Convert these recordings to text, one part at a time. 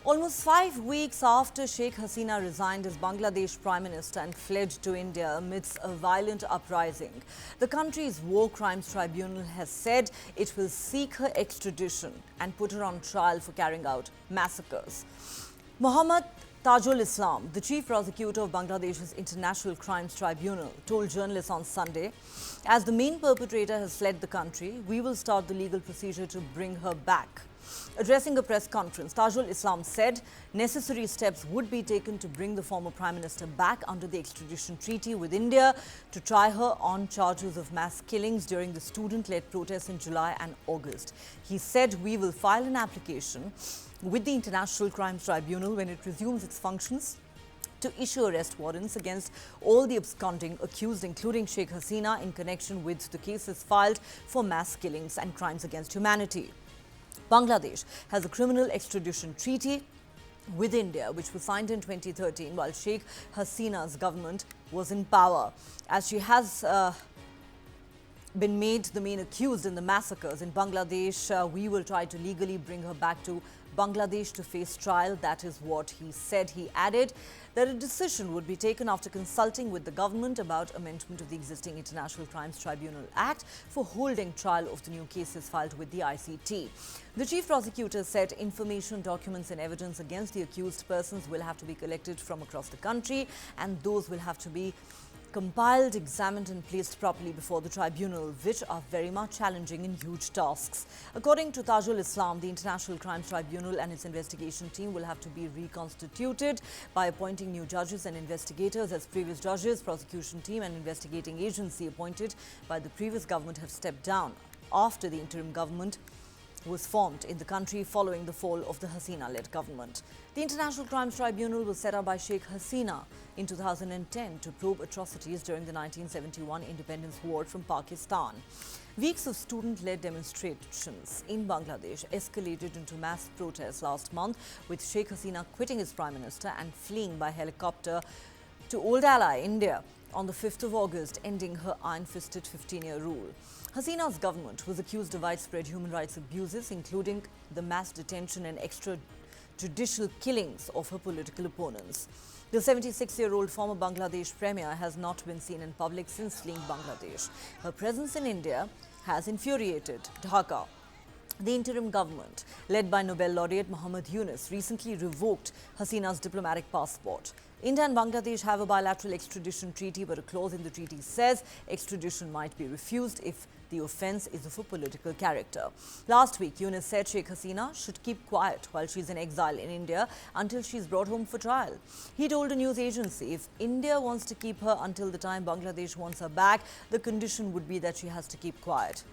Almost 5 weeks after Sheikh Hasina resigned as Bangladesh Prime Minister and fled to India amidst a violent uprising, the country's War Crimes Tribunal has said it will seek her extradition and put her on trial for carrying out massacres. Mohammad Tajul Islam, the chief prosecutor of Bangladesh's International Crimes Tribunal, told journalists on Sunday, as the main perpetrator has fled the country, we will start the legal procedure to bring her back. Addressing a press conference, Tajul Islam said necessary steps would be taken to bring the former Prime Minister back under the extradition treaty with India to try her on charges of mass killings during the student-led protests in July and August. He said we will file an application with the International Crimes Tribunal when it resumes its functions to issue arrest warrants against all the absconding accused, including Sheikh Hasina, in connection with the cases filed for mass killings and crimes against humanity. Bangladesh has a criminal extradition treaty with India, which was signed in 2013 while Sheikh Hasina's government was in power. As she has been made the main accused in the massacres in Bangladesh, we will try to legally bring her back to Bangladesh to face trial. That is what he said. He added that a decision would be taken after consulting with the government about amendment of the existing International Crimes Tribunal Act for holding trial of the new cases filed with the ICT. The chief prosecutor said information, documents and evidence against the accused persons will have to be collected from across the country, and those will have to be compiled, examined and placed properly before the tribunal, which are very much challenging and huge tasks. According to Tajul Islam, the International Crimes Tribunal and its investigation team will have to be reconstituted by appointing new judges and investigators, as previous judges, prosecution team and investigating agency appointed by the previous government have stepped down after the interim government was formed in the country following the fall of the Hasina-led government. The International Crimes Tribunal was set up by Sheikh Hasina in 2010 to probe atrocities during the 1971 independence war from Pakistan. Weeks of student-led demonstrations in Bangladesh escalated into mass protests last month, with Sheikh Hasina quitting as Prime Minister and fleeing by helicopter to old ally India on the 5th of August, ending her iron-fisted 15-year rule. Hasina's government was accused of widespread human rights abuses, including the mass detention and extrajudicial killings of her political opponents. The 76-year-old former Bangladesh Premier has not been seen in public since fleeing Bangladesh. Her presence in India has infuriated Dhaka. The interim government, led by Nobel laureate Muhammad Yunus, recently revoked Hasina's diplomatic passport. India and Bangladesh have a bilateral extradition treaty, but a clause in the treaty says extradition might be refused if the offence is of a political character. Last week, Yunus said Sheikh Hasina should keep quiet while she's in exile in India until she's brought home for trial. He told a news agency if India wants to keep her until the time Bangladesh wants her back, the condition would be that she has to keep quiet.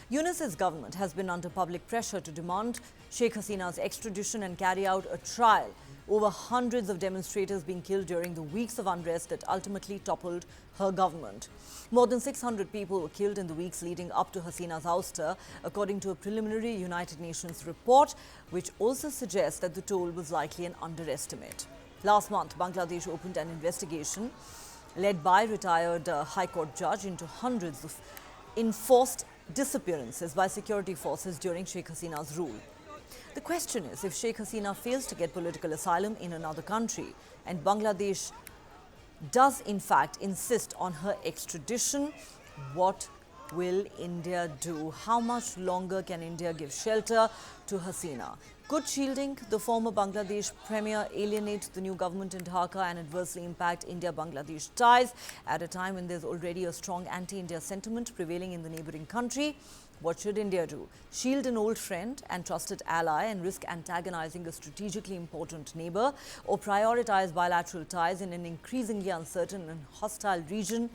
Yunus's government has been under public pressure to demand Sheikh Hasina's extradition and carry out a trial over hundreds of demonstrators being killed during the weeks of unrest that ultimately toppled her government. More than 600 people were killed in the weeks leading up to Hasina's ouster, according to a preliminary United Nations report, which also suggests that the toll was likely an underestimate. Last month, Bangladesh opened an investigation led by retired High Court judge into hundreds of enforced disappearances by security forces during Sheikh Hasina's rule. The question is, if Sheikh Hasina fails to get political asylum in another country and Bangladesh does in fact insist on her extradition, what will India do? How much longer can India give shelter to Hasina? Could shielding the former Bangladesh Premier alienate the new government in Dhaka and adversely impact India-Bangladesh ties at a time when there's already a strong anti-India sentiment prevailing in the neighbouring country? What should India do? Shield an old friend and trusted ally and risk antagonizing a strategically important neighbour, or prioritize bilateral ties in an increasingly uncertain and hostile region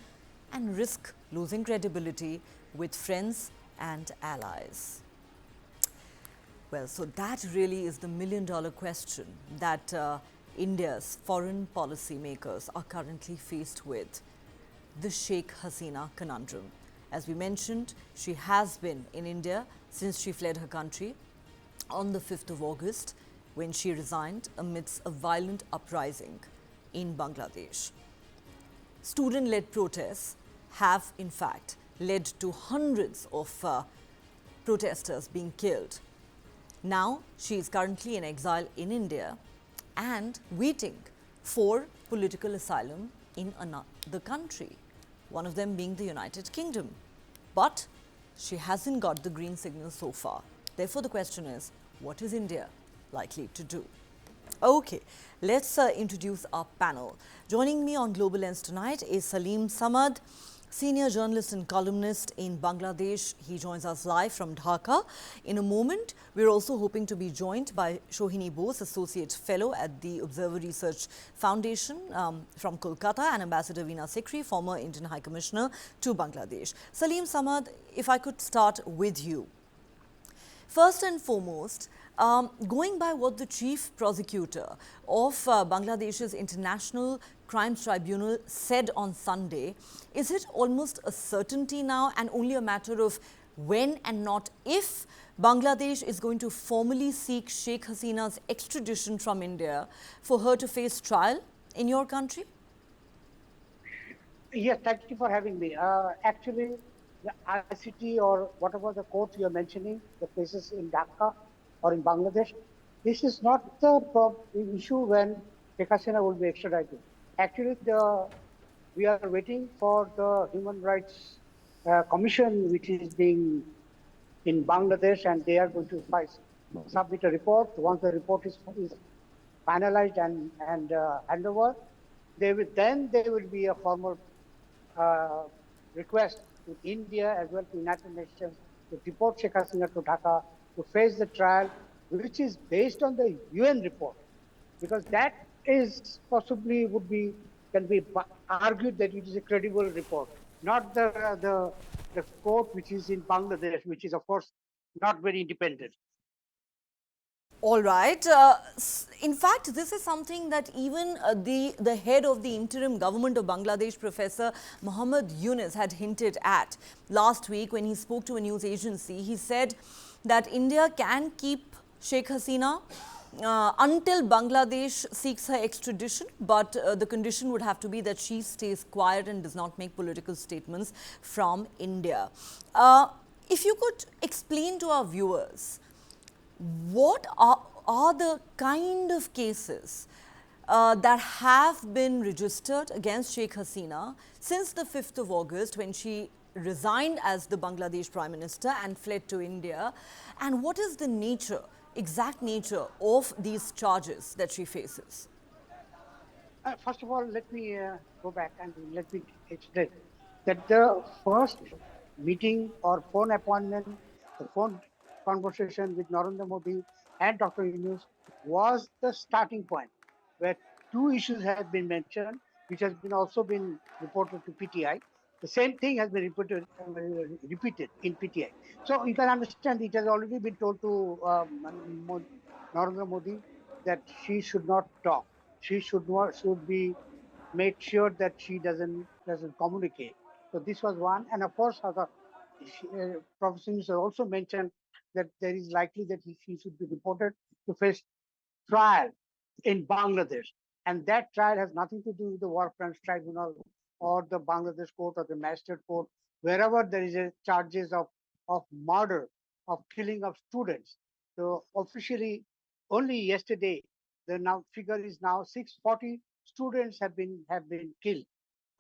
and risk losing credibility with friends and allies? Well, so that really is the million-dollar question that India's foreign policy makers are currently faced with, the Sheikh Hasina conundrum. As we mentioned, she has been in India since she fled her country on the 5th of August, when she resigned amidst a violent uprising in Bangladesh. Student-led protests have, in fact, led to hundreds of protesters being killed. Now she is currently in exile in India and waiting for political asylum in another country, one of them being the United Kingdom. But she hasn't got the green signal so far. Therefore, the question is, what is India likely to do? Okay, let's introduce our panel. Joining me on Global Lens tonight is Salim Samad, senior journalist and columnist in Bangladesh. He joins us live from Dhaka. In a moment, we're also hoping to be joined by Shohini Bose, associate fellow at the Observer Research Foundation from Kolkata, and Ambassador Veena Sikri, former Indian High Commissioner to Bangladesh. Salim Samad, if I could start with you. First and foremost, going by what the chief prosecutor of Bangladesh's International Crimes Tribunal said on Sunday, is it almost a certainty now and only a matter of when and not if Bangladesh is going to formally seek Sheikh Hasina's extradition from India for her to face trial in your country? Yes, thank you for having me. Actually, the ICT or whatever the court you're mentioning, the cases in Dhaka or in Bangladesh, this is not the issue when Sheikh Hasina will be extradited. Actually, we are waiting for the Human Rights Commission, which is being in Bangladesh, and they are going to submit a report. Once the report is finalized and hand over, there will be a formal request to India as well to United Nations to deport Sheikh Hasina to Dhaka to face the trial, which is based on the UN report, because that is possibly can be argued that it is a credible report, not the court which is in Bangladesh, which is of course not very independent. All right. In fact, this is something that even the head of the interim government of Bangladesh, Professor Mohammad Yunus, had hinted at last week when he spoke to a news agency. He said that India can keep Sheikh Hasina until Bangladesh seeks her extradition, but the condition would have to be that she stays quiet and does not make political statements from India. If you could explain to our viewers, what are the kind of cases that have been registered against Sheikh Hasina since the 5th of August when she resigned as the Bangladesh Prime Minister and fled to India? And what is the nature, exact nature of these charges that she faces? First of all, let me go back and let me explain that the first meeting or phone appointment, the phone conversation with Narendra Modi and Dr. Yunus was the starting point, where two issues have been mentioned, which has been also been reported to PTI. The same thing has been repeated in PTI. So you can understand it has already been told to Narendra Modi that she should not talk. She should be made sure that she doesn't communicate. So this was one, and of course, Professor Yunus also mentioned that there is likely that she should be deported to face trial in Bangladesh, and that trial has nothing to do with the War Crimes Tribunal or the Bangladesh court or the magistrate court, wherever there is a charges of murder, of killing of students. So officially, only yesterday, the now figure is now 640 students have been killed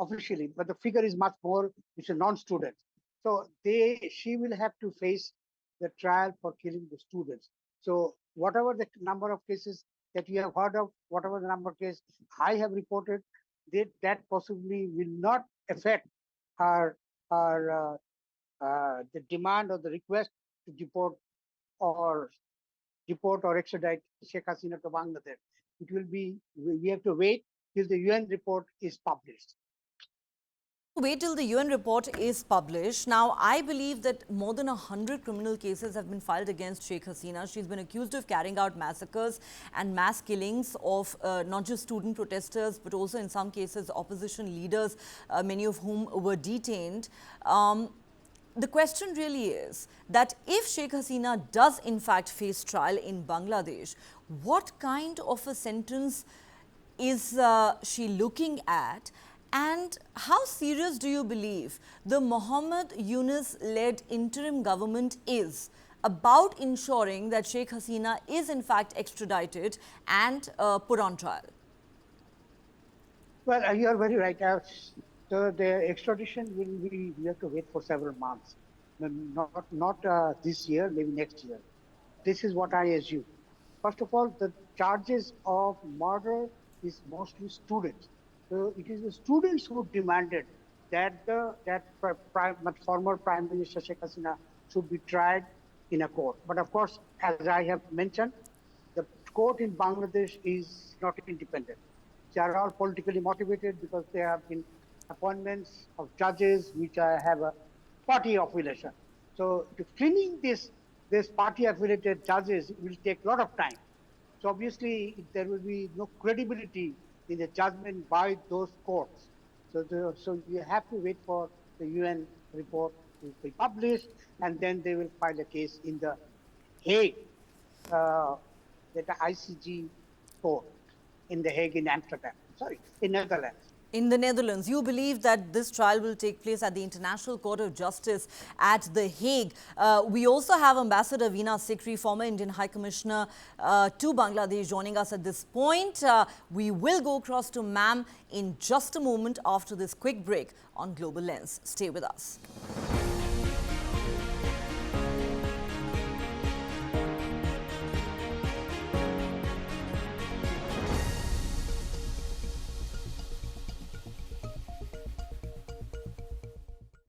officially, but the figure is much more, which are non-students. So she will have to face the trial for killing the students. So whatever the number of cases that you have heard of, whatever the number of cases I have reported, that possibly will not affect her the demand or the request to or deport or extradite Sheikh Hasina to Bangladesh. It will be, we have to wait till the UN report is published. Wait till the UN report is published. Now, I believe that more than 100 criminal cases have been filed against Sheikh Hasina. She's been accused of carrying out massacres and mass killings of not just student protesters, but also in some cases opposition leaders, many of whom were detained. The question really is that if Sheikh Hasina does in fact face trial in Bangladesh, what kind of a sentence is she looking at? And how serious do you believe the Mohammad Yunus-led interim government is about ensuring that Sheikh Hasina is in fact extradited and put on trial? Well, you are very right. So the extradition will be, we have to wait for several months. Not this year, maybe next year. This is what I assume. First of all, the charges of murder is mostly students. So it is the students who demanded that former Prime Minister Sheikh Hasina should be tried in a court. But of course, as I have mentioned, the court in Bangladesh is not independent. They are all politically motivated because they have been appointments of judges which have a party affiliation. So to cleaning this party affiliated judges will take a lot of time. So obviously there will be no credibility in the judgment by those courts. So you have to wait for the UN report to be published, and then they will file a case in the Hague, the ICG court in the Hague in Amsterdam. Sorry, in Netherlands. In the Netherlands, you believe that this trial will take place at the International Court of Justice at The Hague. We also have Ambassador Veena Sikri, former Indian High Commissioner to Bangladesh, joining us at this point. We will go across to ma'am in just a moment after this quick break on Global Lens. Stay with us.